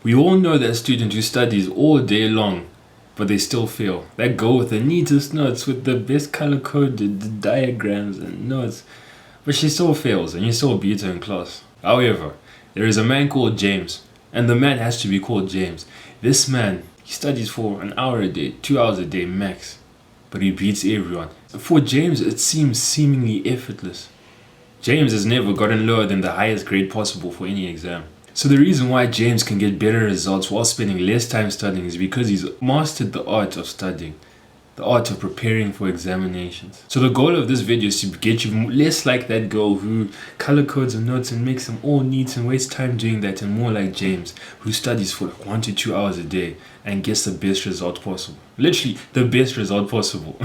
We all know that student who studies all day long, but they still fail. That girl with the neatest notes, with the best color-coded diagrams and notes, but she still fails, and you still beat her in class. However, there is a man called James, and the man has to be called James. This man, he studies for an hour a day, 2 hours a day max, but he beats everyone. For James, it seems seemingly effortless. James has never gotten lower than the highest grade possible for any exam. So the reason why James can get better results while spending less time studying is because he's mastered the art of studying, the art of preparing for examinations. So the goal of this video is to get you less like that girl who color codes her notes and makes them all neat and wastes time doing that, and more like James, who studies for 1 to 2 hours a day and gets the best result possible. Literally the best result possible.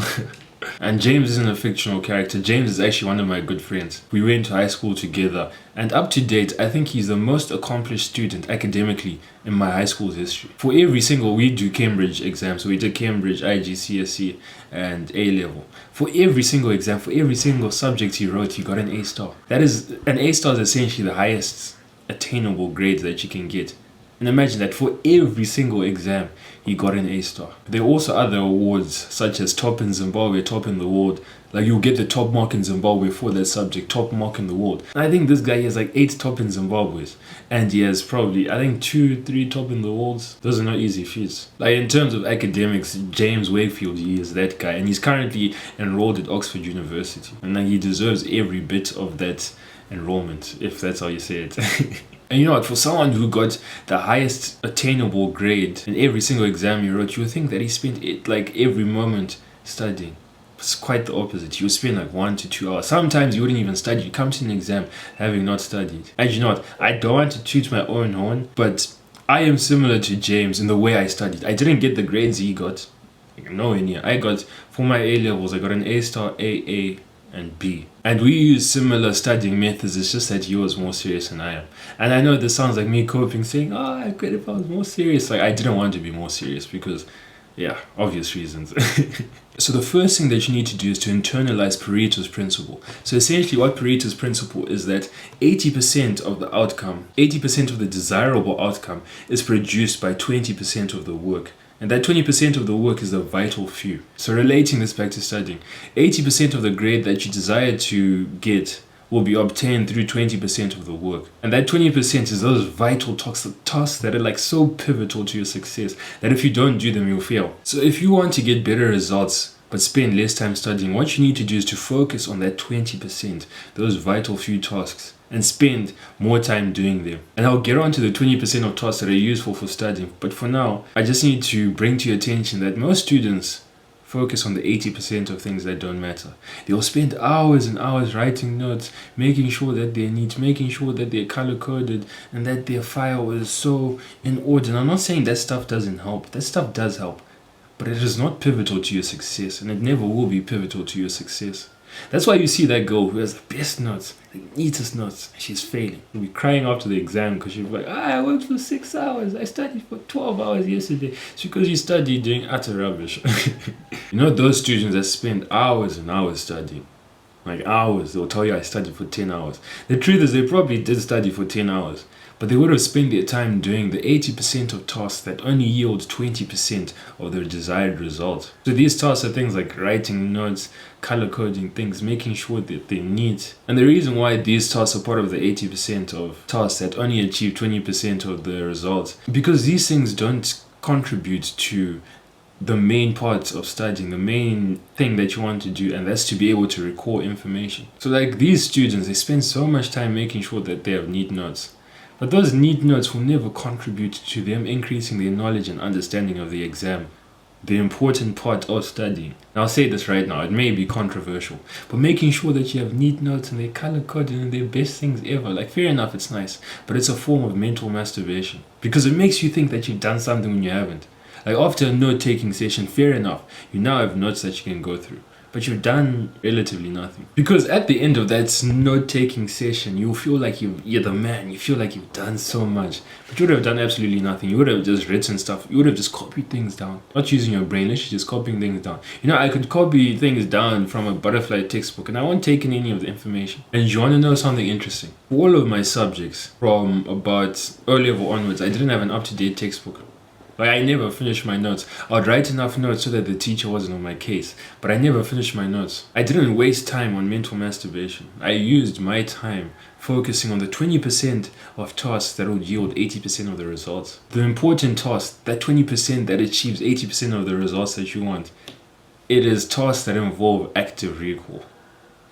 And James isn't a fictional character. James is actually one of my good friends. We went to high school together, and up to date, I think he's the most accomplished student academically in my high school's history. For every single, we do Cambridge exams. So we did Cambridge, IGCSE, and A-level. For every single exam, for every single subject he wrote, he got an A star. That is, an A star is essentially the highest attainable grade that you can get. And imagine that for every single exam, he got an A star. There are also other awards, such as top in Zimbabwe, top in the world. Like, you'll get the top mark in Zimbabwe for that subject, top mark in the world. And I think this guy has like 8 top in Zimbabwe's. And he has probably, I think 2, 3 top in the worlds. Those are not easy feats. Like, in terms of academics, James Wakefield, he is that guy. And he's currently enrolled at Oxford University. And like, he deserves every bit of that enrollment, if that's how you say it. And you know what, for someone who got the highest attainable grade in every single exam he wrote, you would think that he spent it like every moment studying. It's quite the opposite. You spend like 1 to 2 hours. Sometimes you wouldn't even study. You come to an exam having not studied. And you know what, I don't want to toot my own horn, but I am similar to James in the way I studied. I didn't get the grades he got. Nowhere near. I got, for my A-levels, I got an A star, A, and B. And we use similar studying methods. It's just that he was more serious than I am. And I know this sounds like me coping, saying, oh, I could if I was more serious. Like, I didn't want to be more serious because, yeah, obvious reasons. So the first thing that you need to do is to internalize Peritos Principle. So essentially what Peritos Principle is that 80% of the outcome, 80% of the desirable outcome is produced by 20% of the work. And that 20% of the work is the vital few. So relating this back to studying, 80% of the grade that you desire to get will be obtained through 20% of the work. And that 20% is those vital tasks that are like so pivotal to your success that if you don't do them, you'll fail. So if you want to get better results but spend less time studying, what you need to do is to focus on that 20%, those vital few tasks, and spend more time doing them. And I'll get on to the 20% of tasks that are useful for studying. But for now, I just need to bring to your attention that most students focus on the 80% of things that don't matter. They'll spend hours and hours writing notes, making sure that they're neat, making sure that they're color-coded, and that their file is so in order. And I'm not saying that stuff doesn't help. That stuff does help. But it is not pivotal to your success, and it never will be pivotal to your success. That's why you see that girl who has the best notes, the neatest notes, and she's failing. She'll be crying after the exam because she'll be like, I worked for 6 hours, I studied for 12 hours yesterday. It's because you studied doing utter rubbish. You know those students that spend hours and hours studying? Like hours, they'll tell you I studied for 10 hours. The truth is they probably did study for 10 hours. But they would have spent their time doing the 80% of tasks that only yield 20% of their desired result. So these tasks are things like writing notes, color coding things, making sure that they're neat. And the reason why these tasks are part of the 80% of tasks that only achieve 20% of the results, because these things don't contribute to the main part of studying, the main thing that you want to do, and that's to be able to recall information. So like these students, they spend so much time making sure that they have neat notes. But those neat notes will never contribute to them increasing their knowledge and understanding of the exam, the important part of studying. And I'll say this right now, it may be controversial, but making sure that you have neat notes and they're color-coded and they're best things ever, like fair enough, it's nice, but it's a form of mental masturbation. Because it makes you think that you've done something when you haven't. Like after a note-taking session, fair enough, you now have notes that you can go through. but you've done relatively nothing. Because at the end of that note-taking session, you feel like you're the man. You feel like you've done so much, but you would have done absolutely nothing. You would have just written stuff. You would have just copied things down. Not using your brain, literally just copying things down. You know, I could copy things down from a butterfly textbook, and I won't take in any of the information. And you want to know something interesting? For all of my subjects, from about O-level onwards, I didn't have an up-to-date textbook. Like, I never finished my notes. I'd write enough notes so that the teacher wasn't on my case, but I never finished my notes. I didn't waste time on mental masturbation. I used my time focusing on the 20% of tasks that would yield 80% of the results. The important task, that 20% that achieves 80% of the results that you want, it is tasks that involve active recall.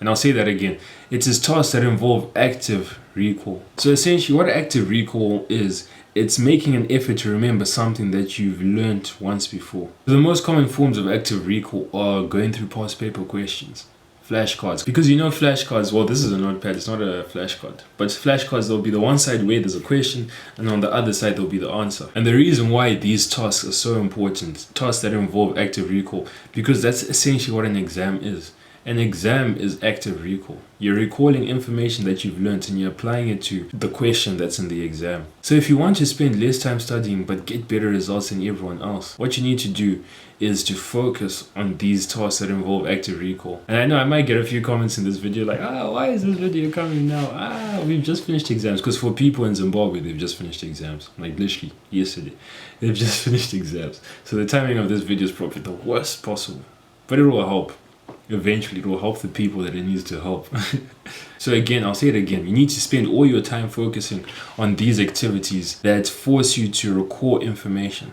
And I'll say that again. It is tasks that involve active recall. So essentially what active recall is, it's making an effort to remember something that you've learned once before. The most common forms of active recall are going through past paper questions, flashcards. Because you know flashcards, well, this is a notepad, it's not a flashcard. But flashcards, there'll be the one side where there's a question, and on the other side there'll be the answer. And the reason why these tasks are so important, tasks that involve active recall, because that's essentially what an exam is. An exam is active recall. You're recalling information that you've learned and you're applying it to the question that's in the exam. So if you want to spend less time studying but get better results than everyone else, what you need to do is to focus on these tasks that involve active recall. And I know I might get a few comments in this video like, why is this video coming now? We've just finished exams. Because for people in Zimbabwe, they've just finished exams. Like literally yesterday. They've just finished exams. So the timing of this video is probably the worst possible. But it will help. Eventually it will help the people that it needs to help. So again, I'll say it again, you need to spend all your time focusing on these activities that force you to recall information.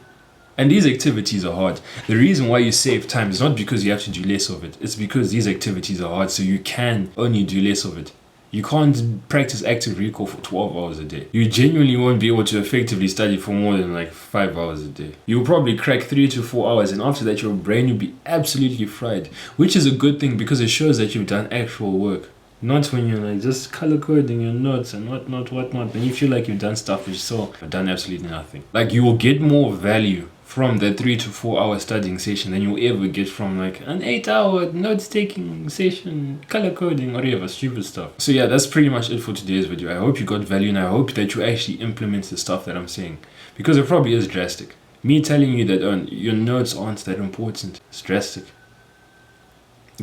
And these activities are hard. The reason why you save time is not because you have to do less of it, it's because these activities are hard, so you can only do less of it. You can't practice active recall for 12 hours a day. You genuinely won't be able to effectively study for more than like 5 hours a day. You'll probably crack 3 to 4 hours, and after that your brain will be absolutely fried, which is a good thing because it shows that you've done actual work. Not when you're like just color coding your notes and whatnot, then you feel like you've done stuff which you've done absolutely nothing. Like you will get more value from that 3 to 4 hour studying session than you'll ever get from like an 8-hour notes taking session, color coding, whatever, stupid stuff. So yeah, that's pretty much it for today's video. I hope you got value and I hope that you actually implement the stuff that I'm saying, because it probably is drastic. Me telling you that your notes aren't that important, it's drastic.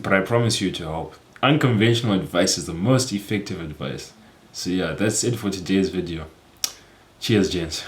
But I promise you to help. Unconventional advice is the most effective advice. So yeah, that's it for today's video. Cheers, gents.